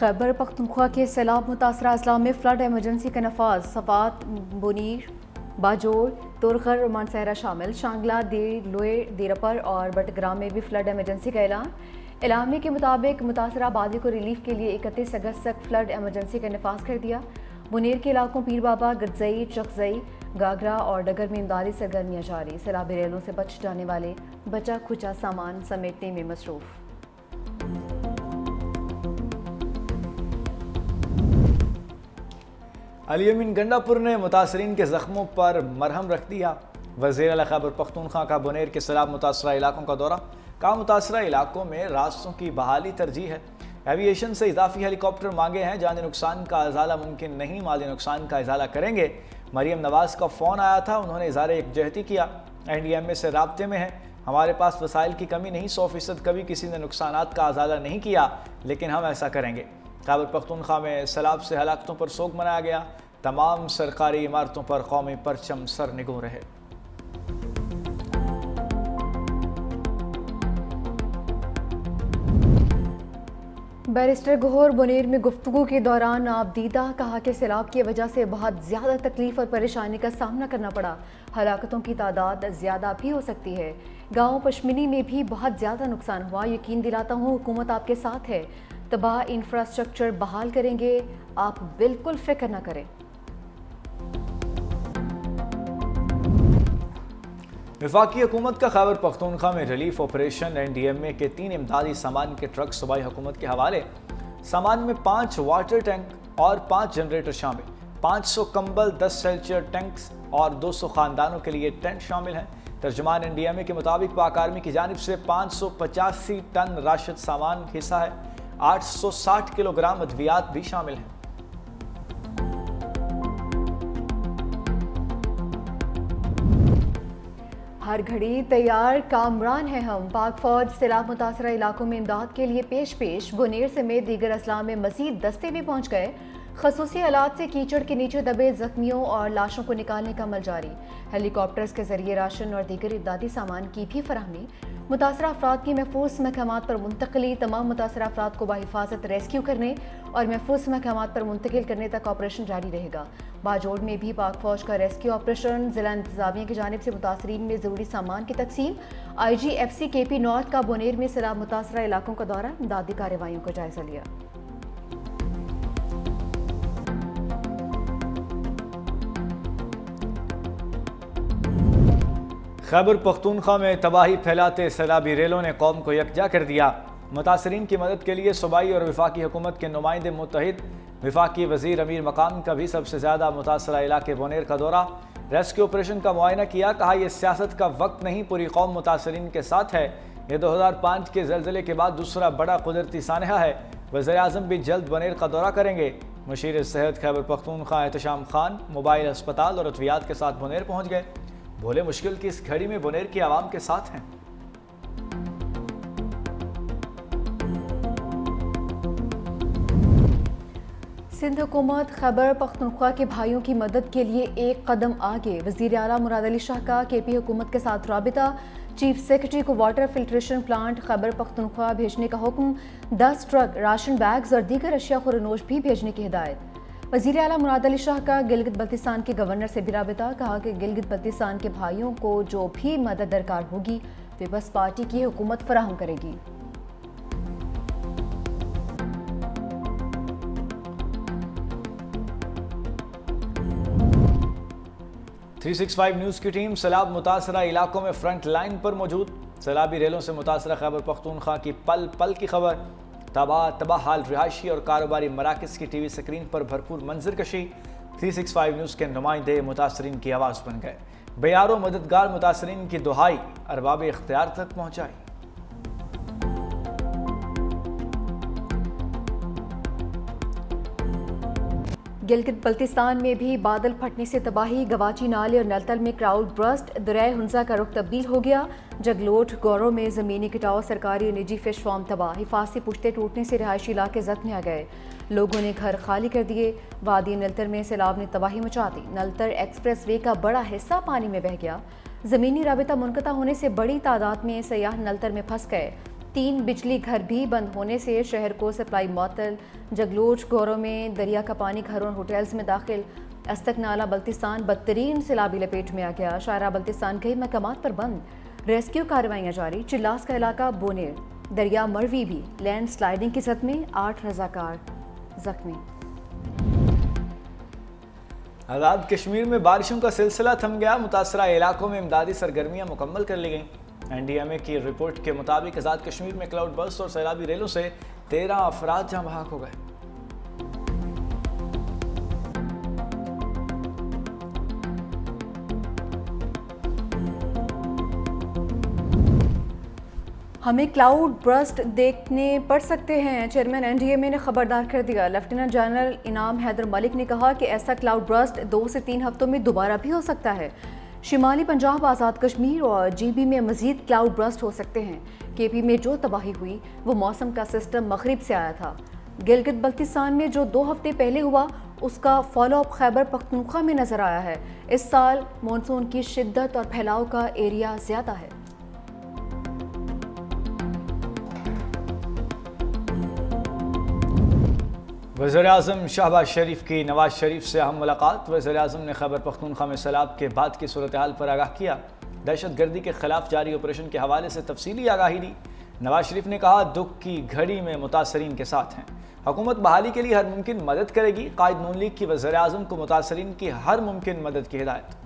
خیبر پختونخوا کے سیلاب متاثرہ اضلاع میں فلڈ ایمرجنسی کا نفاذ صفات، بونیر، باجوڑ، تورخر، مانسہرہ شامل، شانگلہ، لوئے، دیرپر اور بٹگرام میں بھی فلڈ ایمرجنسی کا اعلامیے کے مطابق متاثرہ آبادی کو ریلیف کے لیے 31 اگست تک فلڈ ایمرجنسی کا نفاذ کر دیا۔ بونیر کے علاقوں پیر بابا، گرزئی، چکزئی، گاگرا اور ڈگر میں امدادی سرگرمیاں جاری، سیلابی ریلوں سے بچ جانے والے بچا کھچا سامان سمیٹنے میں مصروف۔ علی امین گنڈا پور نے متاثرین کے زخموں پر مرہم رکھ دیا۔ وزیر اعلیٰ خیبر پختونخوا کا بونیر کے سیلاب متاثرہ علاقوں کا دورہ، کہا متاثرہ علاقوں میں راستوں کی بحالی ترجیح ہے۔ ایوی ایشن سے اضافی ہیلی کاپٹر مانگے ہیں، جانی نقصان کا ازالہ ممکن نہیں، مالی نقصان کا ازالہ کریں گے۔ مریم نواز کا فون آیا تھا، انہوں نے اظہار یکجہتی کیا۔ NDMA سے رابطے میں ہیں، ہمارے پاس وسائل کی کمی نہیں، 100% کبھی کسی نے نقصانات کا ازالہ نہیں کیا، لیکن ہم ایسا کریں گے۔ خیبر پختونخوا میں سیلاب سے ہلاکتوں پر سوگ منایا گیا، تمام سرکاری عمارتوں پر قومی پرچم سر نگوں رہے۔ بیرسٹر گوہر بونیر میں گفتگو کے دوران آپ دیدہ، کہا کہ سیلاب کی وجہ سے بہت زیادہ تکلیف اور پریشانی کا سامنا کرنا پڑا، ہلاکتوں کی تعداد زیادہ بھی ہو سکتی ہے۔ گاؤں پشمنی میں بھی بہت زیادہ نقصان ہوا، یقین دلاتا ہوں حکومت آپ کے ساتھ ہے، تباہ انفراسٹرکچر بحال کریں گے، آپ بالکل فکر نہ کریں۔ وفاقی حکومت کا خیبر پختونخوا میں ریلیف آپریشن، NDMA کے 3 امدادی سامان کے ٹرک صوبائی حکومت کے حوالے۔ سامان میں 5 واٹر ٹینک اور 5 جنریٹر شامل، 500 کمبل، 10 سیلچر ٹینکس اور 200 خاندانوں کے لیے ٹینٹ شامل ہیں۔ ترجمان NDMA کے مطابق پاک آرمی کی جانب سے 585 ٹن راشد سامان حصہ ہے، 860 کلو گرام ادویات بھی شامل ہیں۔ ہر گھڑی تیار کامران ہیں ہم، پاک فوج سیلاب متاثرہ علاقوں میں امداد کے لیے پیش۔ بونیر سمیت دیگر اضلاع میں مزید دستے بھی پہنچ گئے، خصوصی آلات سے کیچڑ کے نیچے دبے زخمیوں اور لاشوں کو نکالنے کا عمل جاری، ہیلی کاپٹرز کے ذریعے راشن اور دیگر امدادی سامان کی بھی فراہمی، متاثرہ افراد کی محفوظ مقامات پر منتقلی، تمام متاثرہ افراد کو بحفاظت ریسکیو کرنے اور محفوظ مقامات پر منتقل کرنے تک آپریشن جاری رہے گا۔ باجوڑ میں بھی پاک فوج کا ریسکیو آپریشن، ضلع انتظامیہ کی جانب سے متاثرین میں ضروری سامان کی تقسیم، IGFC KP نارتھ کا بونیر میں سیلاب متاثرہ علاقوں کا دورہ، امدادی کارروائیوں کا جائزہ لیا۔ خیبر پختونخوا میں تباہی پھیلاتے سیلابی ریلوں نے قوم کو یکجا کر دیا۔ متاثرین کی مدد کے لیے صوبائی اور وفاقی حکومت کے نمائندے متحد، وفاقی وزیر امیر مقام کا بھی سب سے زیادہ متاثرہ علاقے بونیر کا دورہ، ریسکیو آپریشن کا معائنہ کیا، کہا یہ سیاست کا وقت نہیں، پوری قوم متاثرین کے ساتھ ہے، یہ 2005 کے زلزلے کے بعد دوسرا بڑا قدرتی سانحہ ہے، وزیر اعظم بھی جلد بونیر کا دورہ کریں گے۔ مشیر صحت خیبر پختونخوا احتشام خان موبائل اسپتال اور ادویات کے ساتھ بونیر پہنچ گئے، بھولے مشکل کی اس گھڑی میں بونیر کی عوام کے ساتھ ہیں۔ سندھ حکومت خیبر پختونخوا کے بھائیوں کی مدد کے لیے ایک قدم آگے، وزیر اعلیٰ مراد علی شاہ کا KP حکومت کے ساتھ رابطہ، چیف سیکرٹری کو water filtration plant Khyber Pakhtunkhwa بھیجنے کا حکم، 10 ٹرک راشن بیگز اور دیگر اشیاء خورنوش بھی بھیجنے کی ہدایت۔ وزیر اعلیٰ مراد علی شاہ کا گلگت بلتستان کے گورنر سے بھی رابطہ، کہا کہ گلگت بلتستان کے بھائیوں کو جو بھی مدد درکار ہوگی پیپلز پارٹی کی حکومت فراہم کرے گی۔ 365 نیوز کی ٹیم سیلاب متاثرہ علاقوں میں فرنٹ لائن پر موجود، سیلابی ریلوں سے متاثرہ خیبر پختونخوا کی پل پل کی خبر، تباہ حال رہائشی اور کاروباری مراکز کی ٹی وی سکرین پر بھرپور منظر کشی، 365 نیوز کے نمائندے متاثرین کی آواز بن گئے، بیار و مددگار متاثرین کی دہائی ارباب اختیار تک پہنچائی۔ گلگت بلتستان میں بھی بادل پھٹنے سے تباہی، گواچی نالے اور نلتل میں کراؤڈ برسٹ، دریائے ہنزا کا رخ تبدیل ہو گیا، جگلوٹ گورو میں زمینی کٹاؤ، سرکاری اور نجی فش فارم تباہ، حفاظتی پشتے ٹوٹنے سے رہائشی علاقے زخمی آ گئے، لوگوں نے گھر خالی کر دیے، وادی نلتر میں سیلاب نے تباہی مچا دی، نلتر ایکسپریس وے کا بڑا حصہ پانی میں بہہ گیا، زمینی رابطہ منقطع ہونے سے بڑی تعداد میں سیاح نلتر میں پھنس گئے، 3 बिजली घर भी बंद होने से शहर को सप्लाई मअतल। जगलोच गौरों में दरिया का पानी घरों और होटल्स में दाखिल। अस्तक नाला बल्तिस्तान बदतरीन सैलाबी लपेट में आ गया। शारा बल्तिस्तान कई मकामात पर बंद। रेस्क्यू कार्रवाइयाँ जारी। चिल्लास का इलाका बोनेर। दरिया मरवी भी लैंड स्लाइडिंग की जद में 8 रजाकार जख्मी। आज़ाद कश्मीर में बारिशों का सिलसिला थम गया। मुतासरा इलाकों में इमदादी सरगर्मियां मुकम्मल कर ली गईं। NDMA की रिपोर्ट के मुताबिक आज़ाद कश्मीर में क्लाउड बर्स्ट और सैलाबी रेलों से 13 अफराद जहाँ बहाक हो गए। हमें क्लाउड बर्स्ट देखने पड़ सकते हैं, चेयरमैन NDMA ने खबरदार कर दिया। लेफ्टिनेंट जनरल इनाम हैदर मलिक ने कहा कि ऐसा क्लाउड बर्स्ट 2 से 3 हफ्तों में दोबारा भी हो सकता है। शिमाली पंजाब, आज़ाद कश्मीर और GB में मज़ीद क्लाउड बर्स्ट हो सकते हैं। KP में जो तबाही हुई वो मौसम का सिस्टम मगरिब से आया था। गिलगित बल्तिस्तान में जो 2 हफ्ते पहले हुआ उसका फॉलो अप खैबर पख्तूनख्वा में नज़र आया है। इस साल मानसून की शिद्दत और फैलाव का एरिया ज़्यादा है। वज़ीर-ए-आज़म शहबाज शरीफ की नवाज शरीफ से अहम मुलाकात। वज़ीर-ए-आज़म ने खैबर पख्तूनख्वा में सैलाब के बाद की सूरत हाल पर आगाह किया। दहशत गर्दी के खिलाफ जारी ऑपरेशन के हवाले से तफसीली आगाही दी। नवाज शरीफ ने कहा, दुख की घड़ी में मुतासरीन के साथ हैं। हुकूमत बहाली के लिए हर मुमकिन मदद करेगी। कायद नून लीग की वज़ीर-ए-आज़म को मुतासरीन की हर मुमकिन मदद की हिदायत।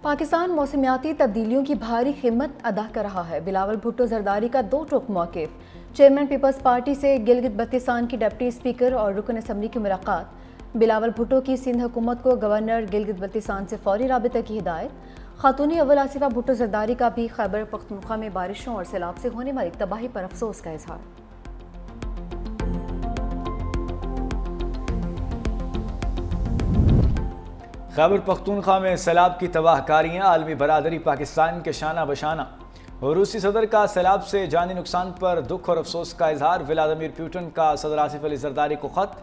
पाकिस्तान मौसमियाती तब्दीलियों की भारी कीमत अदा कर रहा है। बिलावल भुट्टो जरदारी का 2 टोक मौक़िफ़। चेयरमैन पीपल्स पार्टी से गिलगित बल्तिस्तान की डिप्टी स्पीकर और रुकन असम्बली की मुलाकात। बिलावल भुट्टो की सिंध हुकूमत को गवर्नर गिलगित बल्तिस्तान से फौरी राबिता की हिदायत। खातून अव्वल आसिफा भुट्टो जरदारी का भी खैबर पख्तूनख्वा में बारिशों और सैलाब से होने वाली तबाही पर अफसोस का इजहार। खैबर पख्तूनख्वा में सैलाब की तबाहकारियाँ। आलमी बरादरी पाकिस्तान के शाना बशाना। रूसी सदर का सैलाब से जानी नुकसान पर दुख और अफसोस का इजहार। व्लादिमीर पुतिन का सदर आसिफ अली जरदारी को ख़त।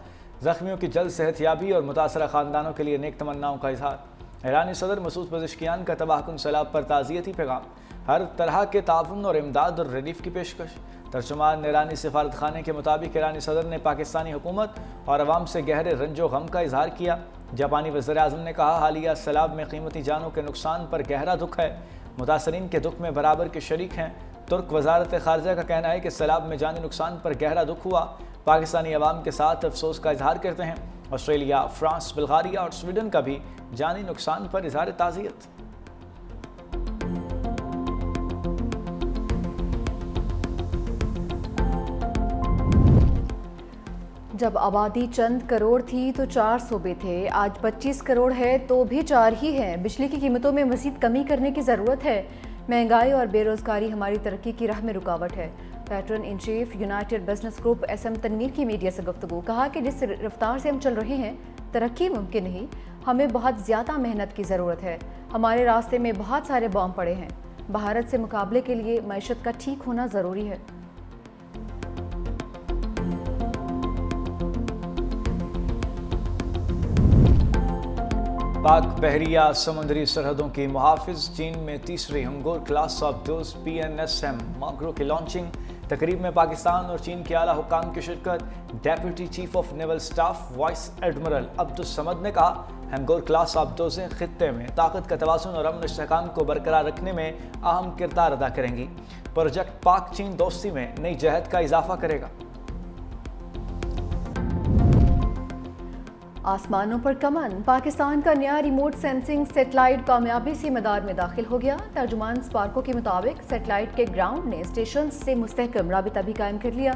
ज़ख्मियों की जल्द सेहतयाबी और मुतासरा ख़ानदानों के लिए नेक तमन्नाओं का इजहार। ईरानी सदर मसूद पज़ेश्कियान का तबाहकुन सैलाब पर ताज़ियती पैगाम। हर तरह के ताउन और इमदाद और रिलीफ की पेशकश। तर्जुमान ईरानी सफारत खाने के मुताबिक ईरानी सदर ने पाकिस्तानी हुकूमत और अवाम से गहरे रंजो गम का इजहार किया। जापानी वज़ीर-ए-आज़म ने कहा, हालिया सैलाब में कीमती जानों के नुकसान पर गहरा दुख है। मुतासरीन के दुख में बराबर के शरीक हैं। तुर्क वज़ारत ख़ारिजा का कहना है कि सैलाब में जानी नुकसान पर गहरा दुख हुआ। पाकिस्तानी अवाम के साथ अफसोस का इजहार करते हैं। ऑस्ट्रेलिया, फ्रांस, बुल्गारिया और स्वीडन का भी जानी नुकसान पर इजहार ताज़ियत। जब आबादी चंद करोड़ थी तो 4 सूबे थे, आज 25 करोड़ है तो भी 4 ही हैं। बिजली की कीमतों में मज़ीद कमी करने की ज़रूरत है। महंगाई और बेरोज़गारी हमारी तरक्की की राह में रुकावट है। Patron in chief united business group SM Tanveer की मीडिया से गुफ्तगू। कहा कि जिस रफ्तार से हम चल रहे हैं तरक्की मुमकिन नहीं, हमें बहुत ज़्यादा मेहनत की ज़रूरत है। हमारे रास्ते में बहुत सारे बॉम्ब पड़े हैं। भारत से मुकाबले के लिए मईशत का ठीक होना ज़रूरी है। पाक बहरिया समुद्री सरहदों की मुहाफिज। चीन में तीसरी Hangor class of dose PNSM माग्रो की लॉन्चिंग। तकरीब में पाकिस्तान और चीन के आला हुक्काम की शिरकत। Deputy chief of naval staff vice admiral Abdul Samad ने कहा, हंगोर क्लास ऑफ डोजें खित्ते में ताकत का तवाज़ुन और अमन इस्तेहकाम को बरकरार रखने में अहम किरदार अदा करेंगी। प्रोजेक्ट पाक चीन दोस्ती में नई जहद का इजाफा करेगा। आसमानों पर कमन। पाकिस्तान का नया रिमोट सेंसिंग सेटेलाइट कामयाबी से मदार में दाखिल हो गया। तर्जुमान स्पार्को के मुताबिक सेटेलाइट के ग्राउंड ने स्टेशन से मुस्तहकम राबिता भी कायम कर लिया।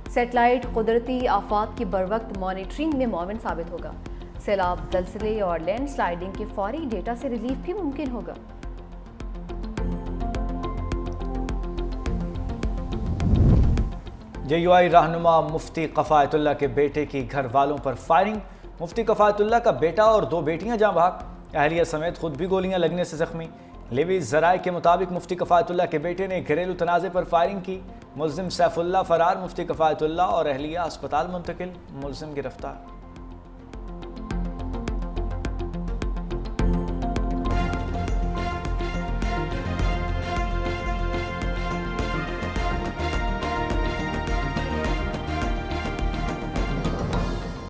सेटेलाइट कुदरती आफात की बरवक्त मॉनिटरिंग में मुआविन साबित होगा। सैलाब, जलसले और लैंड स्लाइडिंग के फौरी डेटा से रिलीफ भी मुमकिन होगा। JUI रहनुमा मुफ्ती कफ़ायतुल्लाह के बेटे की घर वालों पर फायरिंग। मुफ्ती कफ़ायतुल्लाह का बेटा और 2 बेटियां जाँ बहक। अहलिया समेत खुद भी गोलियां लगने से जख्मी। लेवी ज़राए के मुताबिक मुफ्ती कफ़ायतुल्लाह के बेटे ने घरेलू तनाज़े पर फायरिंग की। मुल्ज़िम सैफुल्लाह फरार। मुफ्ती कफ़ायतुल्लाह और अहलिया अस्पताल मुंतकिल। मुल्ज़िम गिरफ्तार।